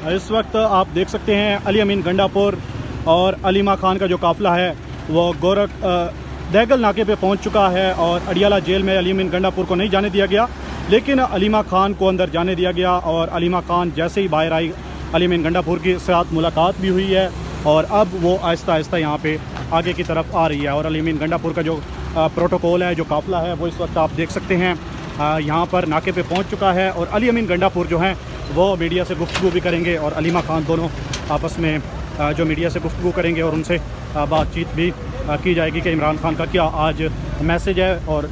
इस वक्त आप देख सकते हैं अली अमीन गंडापुर और अलीमा खान का जो काफ़िला है वो दैगल नाके पे पहुंच चुका है और अडियाला जेल में अली अमीन गंडापुर को नहीं जाने दिया गया, लेकिन अलीमा खान को अंदर जाने दिया गया। और अलीमा खान जैसे ही बाहर आई, अली अमीन गंडापुर के साथ मुलाकात भी हुई है और अब वो आहिस्ता आहिस्ता यहाँ पे आगे की तरफ आ रही है। और अली अमीन गंडापुर का जो प्रोटोकॉल है, जो काफ़िला है, वो इस वक्त आप देख सकते हैं यहाँ पर नाके पे पहुँच चुका है। और अली अमीन गंडापुर जो हैं वो मीडिया से गुफ्तगू भी करेंगे और अलीमा खान दोनों आपस में जो मीडिया से गुफ्तगू करेंगे और उनसे बातचीत भी की जाएगी कि इमरान खान का क्या आज मैसेज है और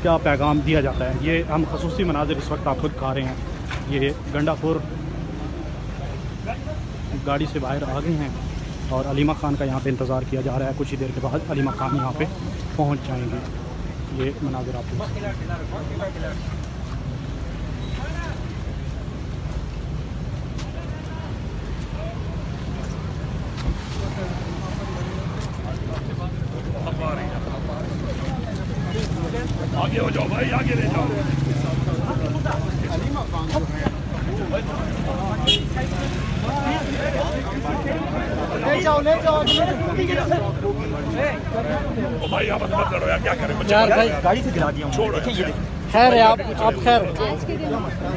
क्या पैगाम दिया जाता है। ये हम खसूसी मनाजिर इस वक्त आपको दिखा रहे हैं। ये गंडापुर गाड़ी से बाहर आ गए हैं और अलीमा खान का यहाँ पे इंतज़ार किया जा रहा है। कुछ ही देर के बाद अलीमा खान यहाँ पे पहुँच जाएंगे। ये मनाजिर आपको आगे हो जाओ भाई, आगे ले जाओ। ले जाओ ओ भाई, आप मत लड़ो यार, क्या करें यार भाई, गाड़ी से गिरा दिया। छोड़ो खैर है आप खैर।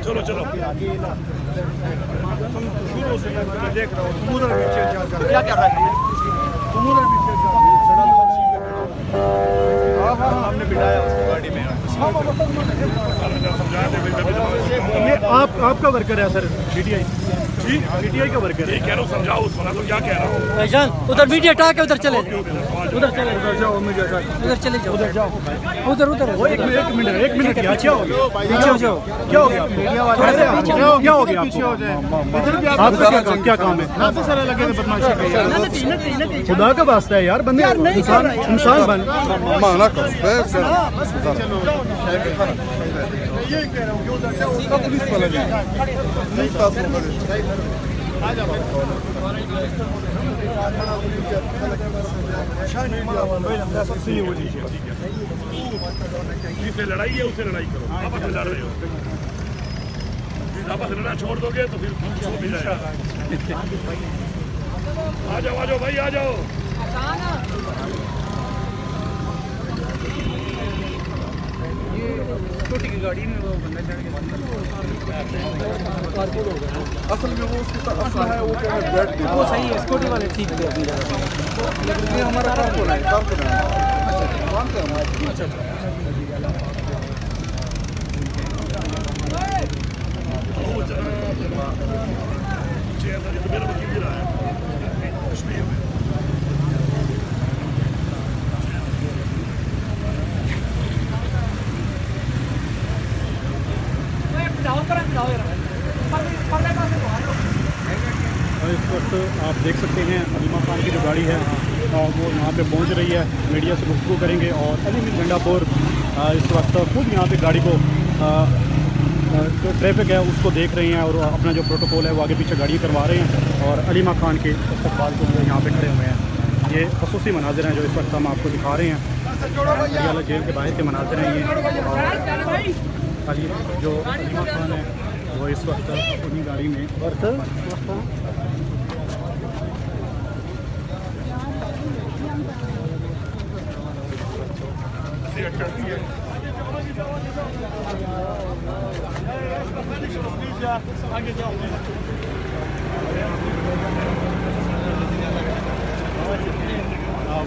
चलो चलो। शुरू से मैं देख रहा हूँ क्या कर रहा है। हमने बिठाया उसको गाड़ी में। ये आपका वर्कर है सर, पीटीआई का वर्कर है। कह रहा हूँ समझाओ उसको ना, तो क्या कह रहा हूँ। भाईजान उधर मीडिया हटा के उधर चले जाओ, उधर चले जाओ, उधर चले जाओ, उधर जाओ, उधर एक मिनट क्या हो गया? पीछे हो जाओ। क्या हो गया? क्या हो गया आपको? क्या काम है? खुदा का वास्ता है यार, बंदे इंसान बन। पुलिस वाला जिससे लड़ाई है उससे लड़ाई करो, आपस में लड़ रहे हो। आपस में लड़ना छोड़ दोगे तो फिर छो भी जाएगा। आ जाओ भाई, आ जाओ। छोटी की गाड़ी में वो बंदा चढ़ के असल में वो उसके साथ असला है, वो क्या है बैठ वो सही है, स्कूटी वाले ठीक है अपनी जगह। लेकिन ये हमारा काम कौन है? काम कौन है? काम क्या है? अच्छा मेरा वकील भी रहा है कश्मीर में। और इस वक्त आप देख सकते हैं अलीमा खान की जो गाड़ी है वो यहाँ पे पहुँच रही है। मीडिया से गुफ्तगू करेंगे और अली अमीन गंडापुर इस वक्त खुद यहाँ पे गाड़ी को जो ट्रैफिक है उसको देख रहे हैं और अपना जो प्रोटोकॉल है वो आगे पीछे गाड़ी करवा रहे हैं और अलीमा खान के इस्तकबाल के लिए यहाँ पे खड़े हुए हैं। ये खसूसी मनाजिर हैं जो इस वक्त हम आपको दिखा रहे हैं। अडियाला जेल के बाहर के मनाजिर हैं ये। और जो अलीमा खान है वो इस वक्त उन्हीं गाड़ी में आगे जाओ।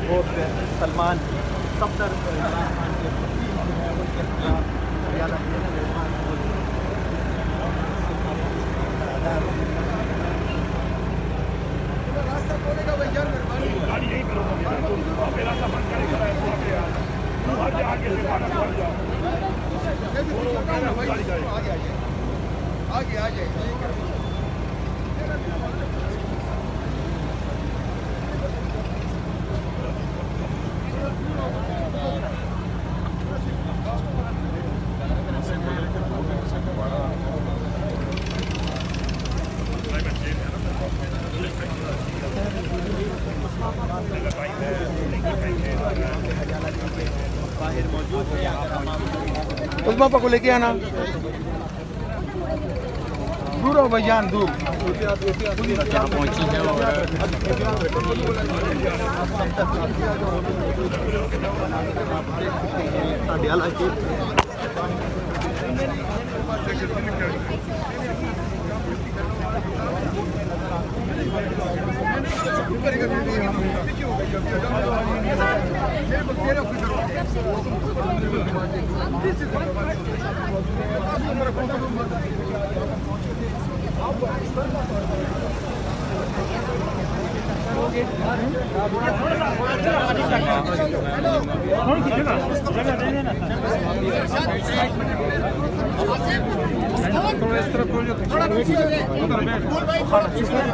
वो सलमान सफ्तर गाड़ी यहीं पर रोको, मेरा सामान करेगा आगे से भागा पड़ जाओ। आगे आ जाए। उस पापा को लेके आना। दूर हो भैयान दूर यहाँ पहुंची है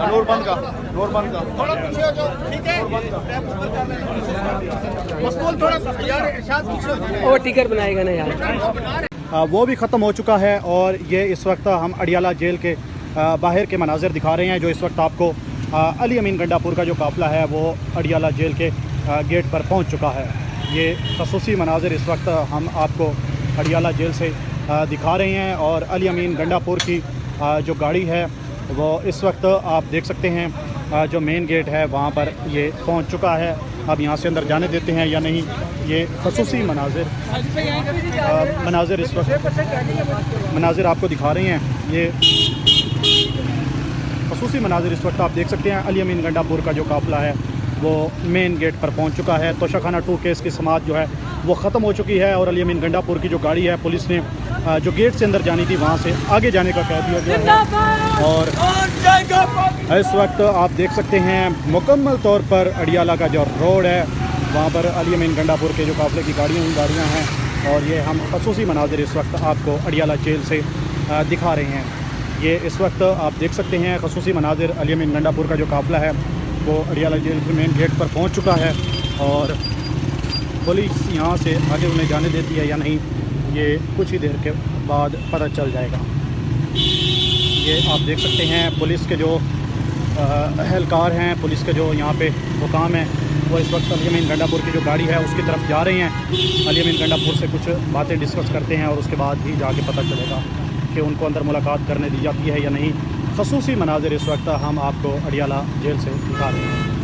नूर बंद का थोड़ा पीछे हो जाओ ठीक है मकबूल थोड़ा सा यार इरशाद पीछे हो जाए वो टिकट बनाएगा ना यार। वो भी ख़त्म हो चुका है और ये इस वक्त हम अडियाला जेल के बाहर के मनाज़िर दिखा रहे हैं। जो इस वक्त आपको अली अमीन गंडापुर का जो काफ़िला है वो अडियाला जेल के गेट पर पहुंच चुका है। ये खसूसी मनाज़िर इस वक्त हम आपको अडियाला जेल से दिखा रहे हैं और अली अमीन गंडापुर की जो गाड़ी है वो इस वक्त आप देख सकते हैं जो मेन गेट है वहाँ पर ये पहुँच चुका है। अब यहाँ से अंदर जाने देते हैं या नहीं, ये खसूसी मनाज़िर इस वक्त मनाज़िर आपको दिखा रहे हैं। ये खसूसी मनाज़िर इस वक्त आप देख सकते हैं। अली अमीन गंडापुर का जो काफ़िला है वो मेन गेट पर पहुंच चुका है। तोशाखाना 2 केस की समाअत जो है वो ख़त्म हो चुकी है और अली अमीन गंडापुर की जो गाड़ी है पुलिस ने जो गेट से अंदर जानी थी वहाँ से आगे जाने का कह दिया गया है। और इस वक्त आप देख सकते हैं मुकम्मल तौर पर अडियाला का जो रोड है वहाँ पर अली अमीन गंडापुर के जो काफ़िले की गाड़ियाँ हैं और ये हम खसूसी मनाज़िर इस वक्त आपको अडियाला जेल से दिखा रहे हैं। ये इस वक्त आप देख सकते हैं खसूसी मनाज़िर अली अमीन गंडापुर का जो काफ़िला है वो अडियाला जेल के मेन गेट पर पहुंच चुका है और पुलिस यहाँ से आगे उन्हें जाने देती है या नहीं ये कुछ ही देर के बाद पता चल जाएगा। ये आप देख सकते हैं पुलिस के जो एहलकार हैं, पुलिस के जो यहाँ पे हुकाम हैं वो इस वक्त अली अमीन गंडापुर की जो गाड़ी है उसकी तरफ जा रहे हैं। अली अमीन गंडापुर से कुछ बातें डिस्कस करते हैं और उसके बाद ही जाके पता चलेगा कि उनको अंदर मुलाकात करने दी जाती है या नहीं। खसूसी मनाज़िर इस वक्त हम आपको अडियाला जेल से दिखा रहे हैं।